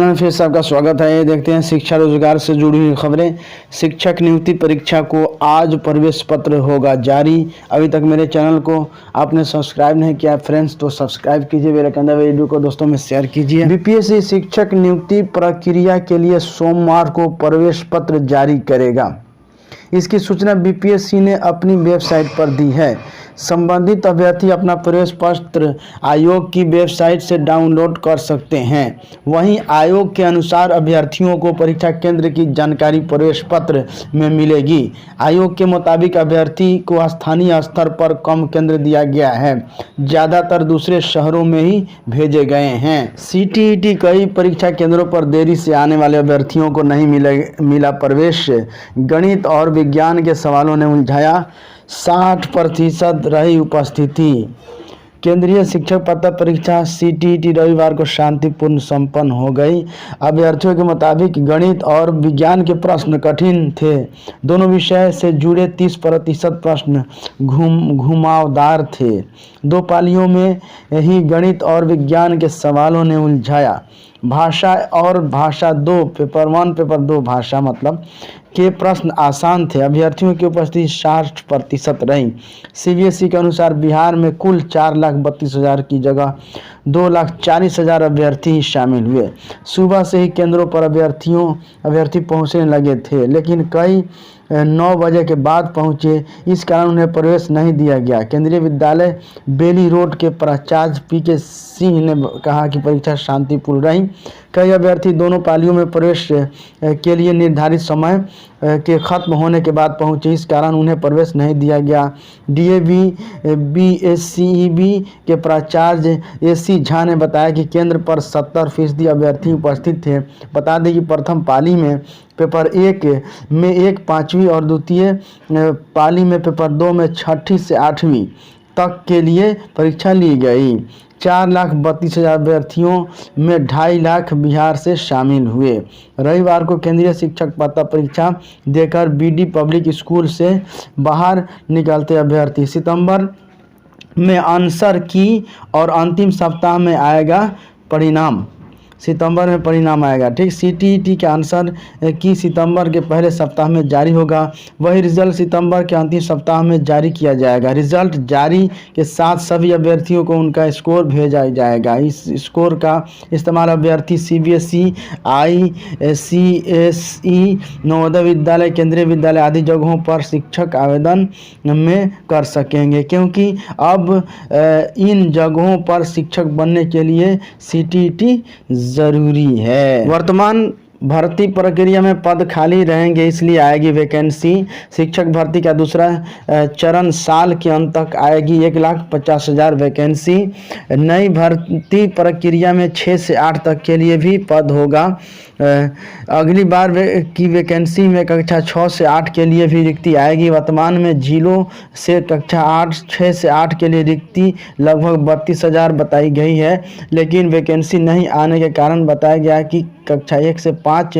में फिर से आपका स्वागत है। ये देखते हैं शिक्षा रोजगार से जुड़ी हुई खबरें। शिक्षक नियुक्ति परीक्षा को आज प्रवेश पत्र होगा जारी। अभी तक मेरे चैनल को आपने सब्सक्राइब नहीं किया फ्रेंड्स तो सब्सक्राइब कीजिए, मेरे कहने वीडियो को दोस्तों में शेयर कीजिए। बीपीएससी शिक्षक नियुक्ति प्रक्रिया के लिए सोमवार को प्रवेश पत्र जारी करेगा। इसकी सूचना बीपीएससी ने अपनी वेबसाइट पर दी है। संबंधित अभ्यर्थी अपना प्रवेश पत्र आयोग की वेबसाइट से डाउनलोड कर सकते हैं। वहीं आयोग के अनुसार अभ्यर्थियों को परीक्षा केंद्र की जानकारी प्रवेश पत्र में मिलेगी। आयोग के मुताबिक अभ्यर्थी को स्थानीय स्तर पर कम केंद्र दिया गया है, ज़्यादातर दूसरे शहरों में ही भेजे गए हैं। सीटीईटी कई परीक्षा केंद्रों पर देरी से आने वाले अभ्यर्थियों को नहीं मिला प्रवेश। गणित और विज्ञान के सवालों ने उलझाया, 60% रही उपस्थिति। केंद्रीय शिक्षक पात्रता परीक्षा सीटीईटी रविवार को शांतिपूर्ण संपन्न हो गई। अभ्यर्थियों के मुताबिक गणित और विज्ञान के प्रश्न कठिन थे। दोनों विषय से जुड़े 30% प्रश्न घुमावदार थे। दो पालियों में ही गणित और विज्ञान के सवालों ने उलझाया। भाषा और भाषा 2 पेपर 1 पेपर 2 भाषा मतलब के प्रश्न आसान थे। अभ्यर्थियों की उपस्थिति 60% रही। सीबीएसई के अनुसार बिहार में कुल 4,32,000 की जगह 2,40,000 अभ्यर्थी शामिल हुए। सुबह से ही केंद्रों पर अभ्यर्थी पहुंचने लगे थे, लेकिन कई 9 बजे के बाद पहुंचे, इस कारण उन्हें प्रवेश नहीं दिया गया। केंद्रीय विद्यालय बेली रोड के प्राचार्य पीके सिंह ने कहा कि परीक्षा शांतिपूर्ण रही। कई अभ्यर्थी दोनों पालियों में प्रवेश के लिए निर्धारित समय के खत्म होने के बाद पहुंचे, इस कारण उन्हें प्रवेश नहीं दिया गया। डीएवी बीएससीईबी के प्राचार्य एसी झा ने बताया कि केंद्र पर 70% अभ्यर्थी उपस्थित थे। बता दें कि प्रथम पाली में पेपर 1 में 1 5वीं और द्वितीय पाली में पेपर 2 में 6ठी से 8वीं तक के लिए परीक्षा ली गई। 4,32,000 अभ्यर्थियों में 2.5 लाख बिहार से शामिल हुए। रविवार को केंद्रीय शिक्षक पात्रता परीक्षा देकर बीडी पब्लिक स्कूल से बाहर निकलते अभ्यर्थी सितंबर में आंसर की और अंतिम सप्ताह में आएगा परिणाम। सितंबर में परिणाम आएगा, ठीक। सीटीईटी के आंसर की सितंबर के पहले सप्ताह में जारी होगा। वही रिजल्ट सितंबर के अंतिम सप्ताह में जारी किया जाएगा। रिजल्ट जारी के साथ सभी अभ्यर्थियों को उनका स्कोर भेजा जाएगा। इस स्कोर का इस्तेमाल अभ्यर्थी सीबीएसई, आईसीएसई, नवोदय विद्यालय, केंद्रीय विद्यालय आदि जगहों पर शिक्षक आवेदन में कर सकेंगे, क्योंकि अब इन जगहों पर शिक्षक बनने के लिए सीटीईटी जरूरी है। वर्तमान भर्ती प्रक्रिया में पद खाली रहेंगे, इसलिए आएगी वैकेंसी। शिक्षक भर्ती का दूसरा चरण साल के अंत तक आएगी। 1,50,000 वैकेंसी। नई भर्ती प्रक्रिया में 6 से 8 तक के लिए भी पद होगा। अगली बार की वैकेंसी में कक्षा 6 से 8 के लिए भी रिक्ति आएगी। वर्तमान में जिलों से कक्षा 6 से 8 के लिए रिक्ति लगभग 32,000 बताई गई है, लेकिन वैकेंसी नहीं आने के कारण बताया गया कि कक्षा 1 से 5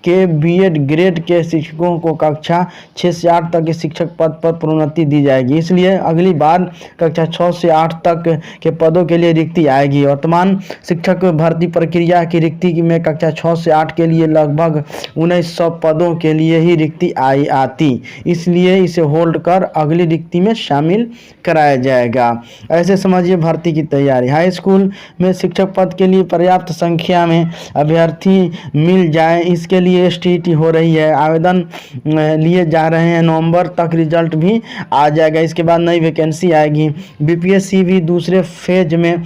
के बीएड ग्रेड के शिक्षकों को कक्षा 6 से 8 तक के शिक्षक पद पर प्रोन्नति दी जाएगी। इसलिए अगली बार कक्षा 6 से 8 तक के पदों के लिए रिक्ति आएगी। वर्तमान शिक्षक भर्ती प्रक्रिया की रिक्ति में कक्षा 6 से 8 के लिए लगभग 1900 पदों के लिए ही रिक्ति आती, इसलिए इसे होल्ड कर अगली रिक्ति में शामिल कराया जाएगा। ऐसे समझिए भर्ती की तैयारी। हाई स्कूल में शिक्षक पद के लिए पर्याप्त संख्या में अभ्यर्थी मिल जाए, इसके लिए एसटीईटी हो रही है। आवेदन लिए जा रहे हैं। नवंबर तक रिजल्ट भी आ जाएगा। इसके बाद नई वैकेंसी आएगी। बीपीएससी भी दूसरे फेज में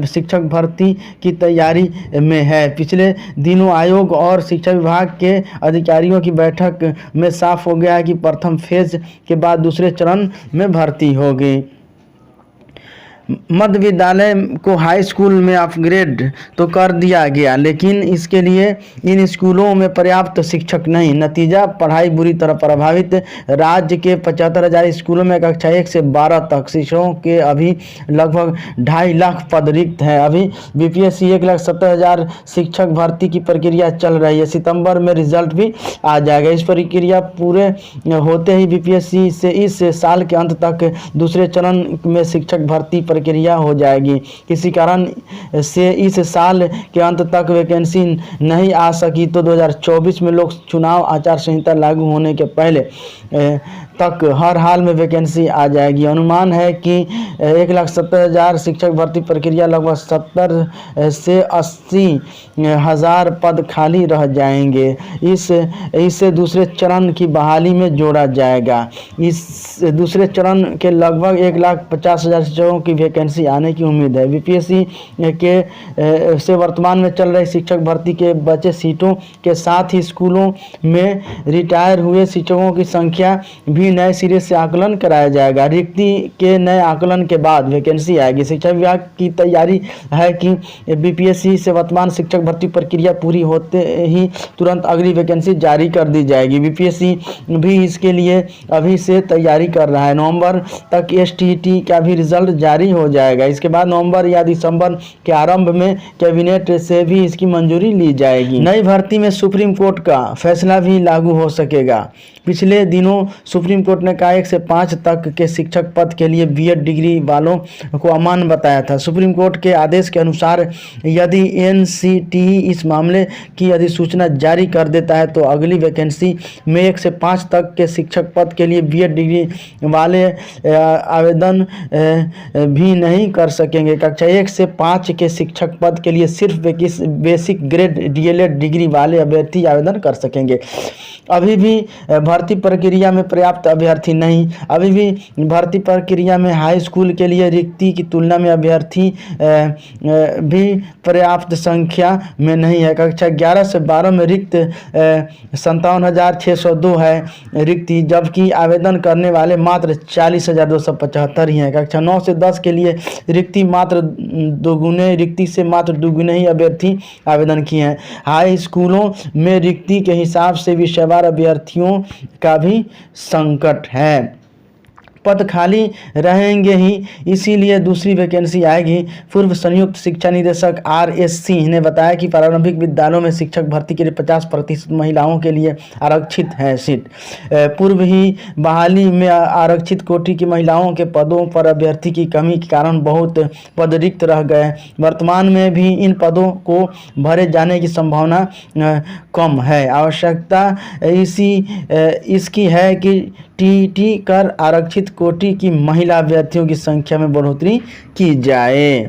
शिक्षक भर्ती की तैयारी में है। पिछले दिनों आयोग और शिक्षा विभाग के अधिकारियों की बैठक में साफ हो गया कि प्रथम फेज के बाद दूसरे चरण में भर्ती होगी। मध्य विद्यालय को हाई स्कूल में अपग्रेड तो कर दिया गया, लेकिन इसके लिए इन स्कूलों में पर्याप्त शिक्षक नहीं। नतीजा पढ़ाई बुरी तरह प्रभावित। राज्य के 75,000 स्कूलों में कक्षा 1 से 12 तक शिक्षकों के अभी लगभग 2.5 लाख पद रिक्त हैं। अभी बीपीएससी 1,70,000 शिक्षक भर्ती की प्रक्रिया चल रही है। सितंबर में रिजल्ट भी आ जाएगा। इस प्रक्रिया पूरे होते ही बीपीएससी से इस साल के अंत तक दूसरे चरण में शिक्षक भर्ती प्रक्रिया हो जाएगी। किसी कारण से इस साल के अंत तक वैकेंसी नहीं आ सकी तो 2024 में लोक चुनाव आचार संहिता लागू होने के पहले तक हर हाल में वैकेंसी आ जाएगी। अनुमान है कि 1,70,000 शिक्षक भर्ती प्रक्रिया लगभग 70 से 80,000 पद खाली रह जाएंगे। इसे दूसरे चरण की बहाली में जोड़ा जाएगा। इस दूसरे चरण के लगभग 1,50,000 शिक्षकों की वैकेंसी आने की उम्मीद है। बीपीएससी के से वर्तमान में चल रही शिक्षक भर्ती के बचे सीटों के साथ ही स्कूलों में रिटायर हुए शिक्षकों की संख्या भी नए सिरे से आकलन कराया जाएगा। रिक्ति के नए आकलन के बाद वैकेंसी आएगी। शिक्षा विभाग की तैयारी है कि बीपीएससी से वर्तमान शिक्षक भर्ती प्रक्रिया पूरी होते ही तुरंत अगली वैकेंसी जारी कर दी जाएगी। बीपीएससी भी इसके लिए अभी से तैयारी कर रहा है। नवंबर तक एसटीईटी का भी रिजल्ट जारी हो जाएगा। इसके बाद नवंबर या दिसंबर के आरंभ में कैबिनेट से भी इसकी मंजूरी ली जाएगी। नई भर्ती में सुप्रीम कोर्ट का फैसला भी लागू हो सकेगा। पिछले दिनों सुप्रीम कोर्ट ने कहा 1 से 5 तक के शिक्षक पद के लिए बीएड डिग्री वालों को अमान्य बताया था। सुप्रीम कोर्ट के आदेश के अनुसार यदि एनसीटीई इस मामले की अधिसूचना जारी कर देता है तो अगली वैकेंसी में 1 से 5 तक के शिक्षक पद के लिए बीएड डिग्री वाले आवेदन भी नहीं कर सकेंगे। कक्षा 1 से 5 के शिक्षक पद के लिए सिर्फ बेसिक ग्रेड डीएलएड डिग्री वाले अभ्यर्थी आवेदन कर सकेंगे। अभी भी भर्ती प्रक्रिया में पर्याप्त अभ्यर्थी नहीं। अभी भी भर्ती प्रक्रिया में हाई स्कूल के लिए रिक्ति की तुलना में अभ्यर्थी भी पर्याप्त संख्या में नहीं है। कक्षा 11 से 12 में रिक्त 57,602 है रिक्ति, जबकि आवेदन करने वाले मात्र 40,275 ही हैं। कक्षा 9 से 10 के लिए रिक्ति से मात्र दोगुने ही अभ्यर्थी आवेदन किए हैं। हाई स्कूलों में रिक्ति के हिसाब से विषयवार अभ्यर्थियों का भी संकट है। पद खाली रहेंगे ही, इसीलिए दूसरी वैकेंसी आएगी। पूर्व संयुक्त शिक्षा निदेशक RS सिंह ने बताया कि प्रारंभिक विद्यालयों में शिक्षक भर्ती के लिए 50% महिलाओं के लिए आरक्षित है सीट। पूर्व ही बहाली में आरक्षित कोटि की महिलाओं के पदों पर अभ्यर्थी की कमी के कारण बहुत पद रिक्त रह गए। वर्तमान में भी इन पदों को भरे जाने की संभावना कम है। आवश्यकता इसकी है कि टीईटी कर आरक्षित कोटि की महिला अभ्यर्थियों की संख्या में बढ़ोतरी की जाए।